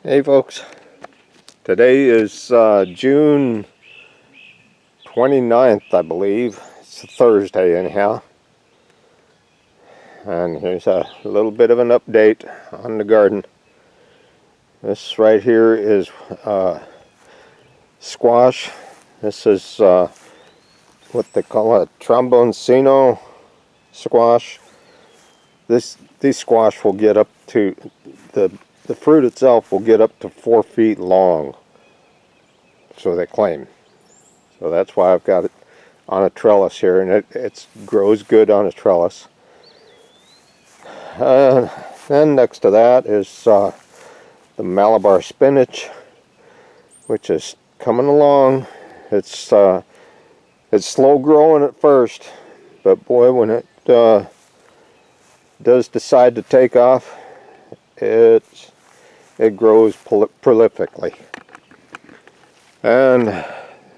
Hey folks, today is June 29th, I believe. It's a Thursday anyhow. And here's a little bit of an update on the garden. This right here is squash. This is what they call a tromboncino squash. These squash will get up to, the fruit itself will get up to 4 feet long, so they claim. So that's why I've got it on a trellis here, and it grows good on a trellis. Then next to that is the Malabar spinach, which is coming along. It's slow growing at first, but boy, when it does decide to take off, it grows prolifically. And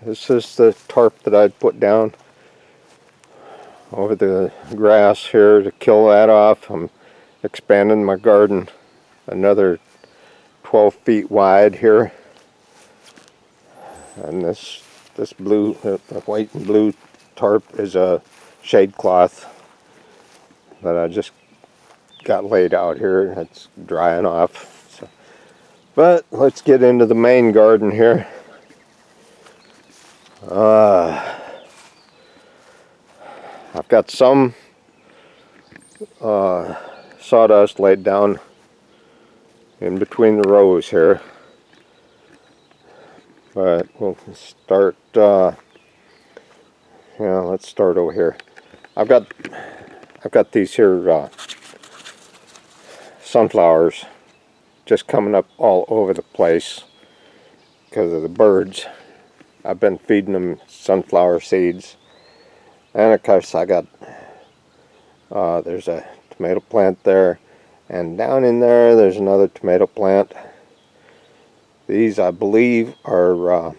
this is the tarp that I'd put down over the grass here to kill that off. I'm expanding my garden another 12 feet wide here. And this blue, white and blue tarp is a shade cloth that I just got laid out here. It's drying off. So, but let's get into the main garden here. I've got some sawdust laid down in between the rows here, but we'll start. Let's start over here. I've got these here sunflowers just coming up all over the place because of the birds. I've been feeding them sunflower seeds, and of course I got there's a tomato plant there, and down in there there's another tomato plant. These, I believe, are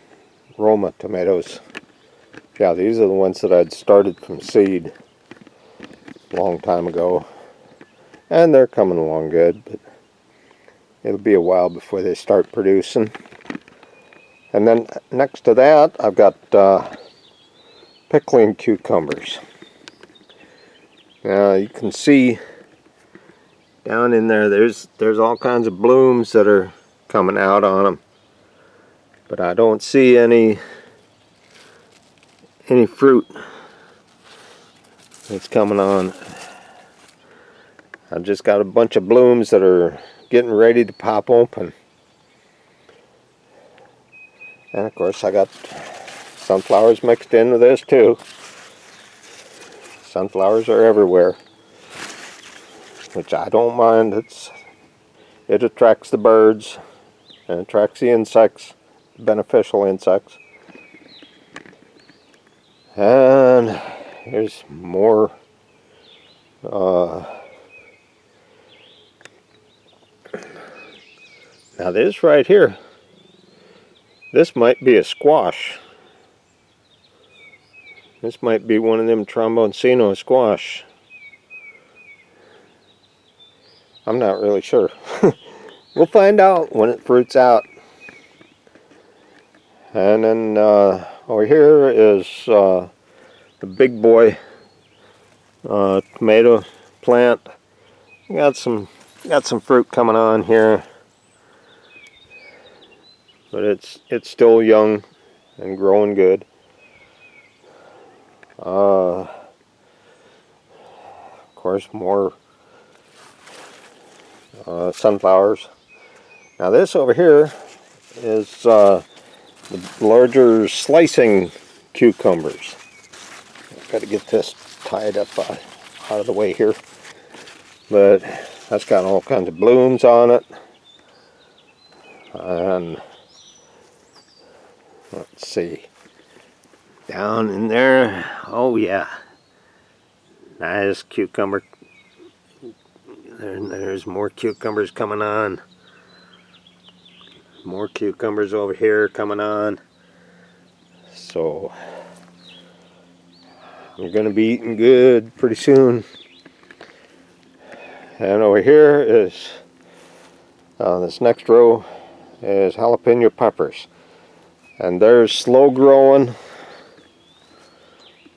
Roma tomatoes. Yeah, these are the ones that I'd started from seed a long time ago, and they're coming along good, but it'll be a while before they start producing. And then next to that, I've got pickling cucumbers. Now you can see down in there, there's all kinds of blooms that are coming out on them, but I don't see any fruit that's coming on. I've just got a bunch of blooms that are getting ready to pop open. And of course I got sunflowers mixed into this too. Sunflowers are everywhere, which I don't mind. It attracts the birds and attracts the insects, beneficial insects. And here's more now this right here, this might be a squash. This might be one of them tromboncino squash. I'm not really sure. We'll find out when it fruits out. And then over here is the big boy tomato plant. Got some fruit coming on here, but it's still young and growing good. Of course, more sunflowers. Now this over here is the larger slicing cucumbers. I've got to get this tied up out of the way here, but that's got all kinds of blooms on it. And let's see, down in there, oh yeah, nice cucumber. There's more cucumbers coming on. More cucumbers over here coming on. So I'm gonna be eating good pretty soon. And over here is this next row is jalapeno peppers. And they're slow growing,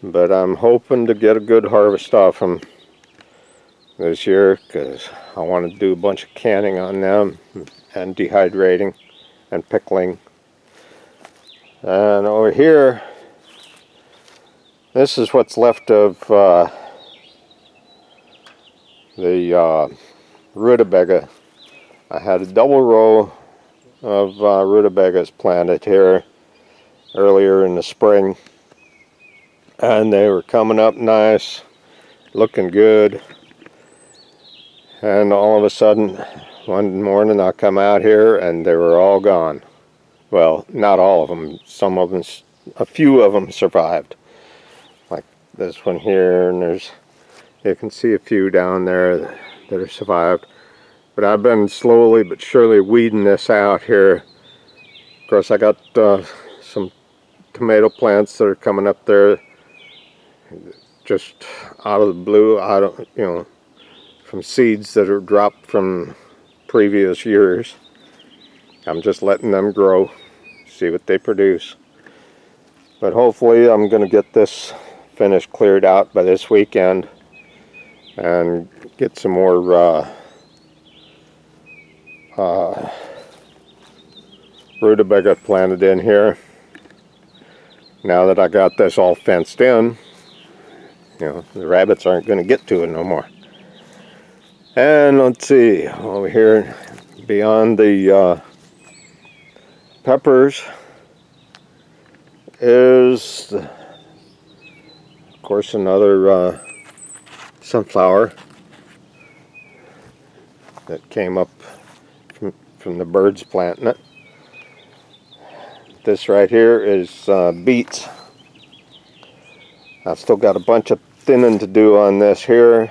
but I'm hoping to get a good harvest off them this year, because I want to do a bunch of canning on them and dehydrating and pickling. And over here, this is what's left of the rutabaga. I had a double row of rutabagas planted here earlier in the spring, and they were coming up nice, looking good. And all of a sudden, one morning I come out here and they were all gone. Well, not all of them. Some of them, a few of them survived. Like this one here, and you can see a few down there that are survived. But I've been slowly but surely weeding this out here. Of course, I got some tomato plants that are coming up there just out of the blue, from seeds that are dropped from previous years. I'm just letting them grow, see what they produce. But hopefully I'm going to get this finished, cleared out by this weekend, and get some more rutabaga planted in here. Now that I got this all fenced in, the rabbits aren't going to get to it no more. And let's see, over here beyond the peppers is, of course, another sunflower that came up from the birds planting it. This right here is beets. I've still got a bunch of thinning to do on this here,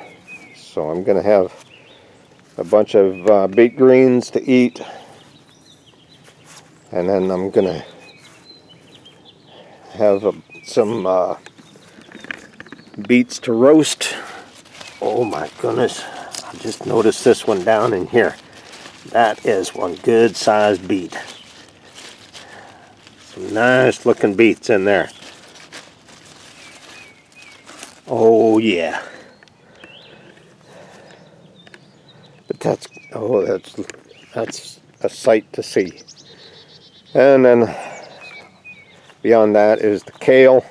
so I'm going to have a bunch of beet greens to eat, and then I'm going to have some beets to roast. Oh my goodness, I just noticed this one down in here. That is one good sized beet. Some nice looking beets in there. Oh yeah. But that's a sight to see. And then beyond that is the kale.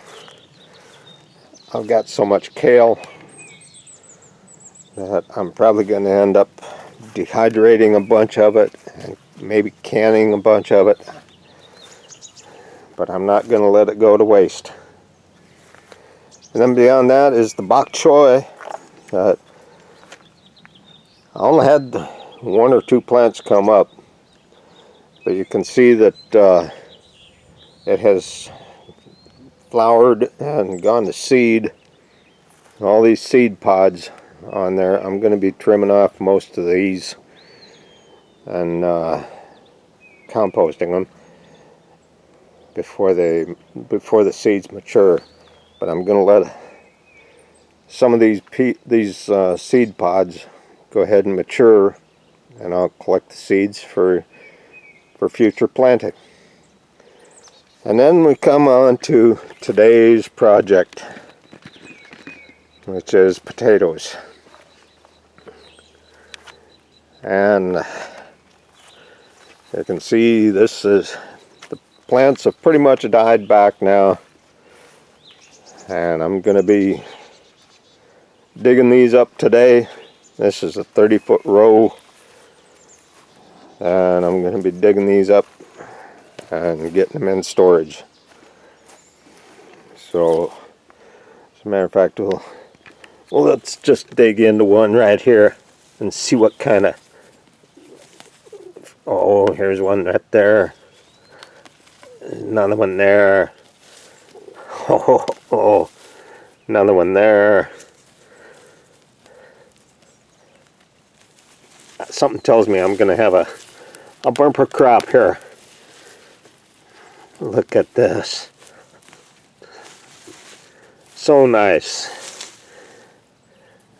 I've got so much kale that I'm probably going to end up dehydrating a bunch of it and maybe canning a bunch of it. But I'm not going to let it go to waste. And then beyond that is the bok choy. I only had 1 or 2 plants come up, but you can see that it has flowered and gone to seed. All these seed pods on there, I'm going to be trimming off most of these and composting them before the seeds mature. But I'm going to let some of these seed pods go ahead and mature, and I'll collect the seeds for future planting. And then we come on to today's project, which is potatoes. And you can see the plants have pretty much died back now. And I'm going to be digging these up today. This is a 30-foot row, and I'm going to be digging these up and getting them in storage. So, as a matter of fact, let's just dig into one right here and see what kind of. Oh, here's one right there. Another one there. Oh, another one there. Something tells me I'm going to have a bumper crop here. Look at this. So nice.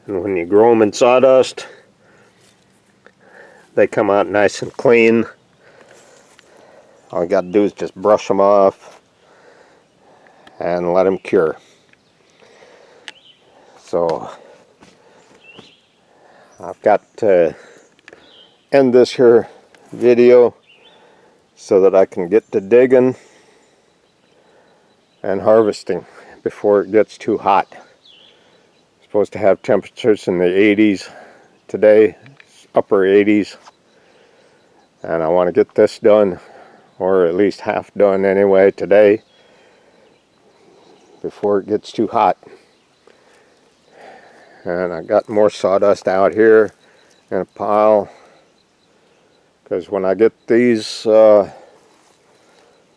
And when you grow them in sawdust, they come out nice and clean. All you got to do is just brush them off and let them cure. So I've got to end this here video so that I can get to digging and harvesting before it gets too hot. Supposed to have temperatures in the 80s today, upper 80s, and I want to get this done, or at least half done anyway today, before it gets too hot. And I got more sawdust out here in a pile, because when I get these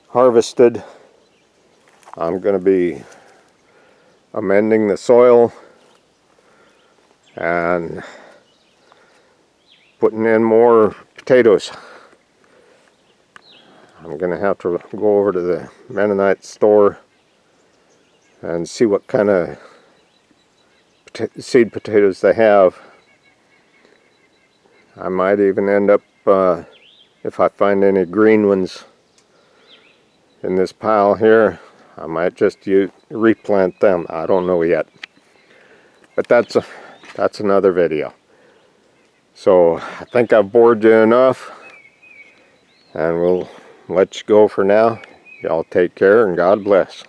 harvested, I'm going to be amending the soil and putting in more potatoes. I'm going to have to go over to the Mennonite store and see what kind of seed potatoes they have. I might even end up, if I find any green ones in this pile here, I might just replant them. I don't know yet. But that's another video. So I think I've bored you enough, and we'll let you go for now. Y'all take care and God bless.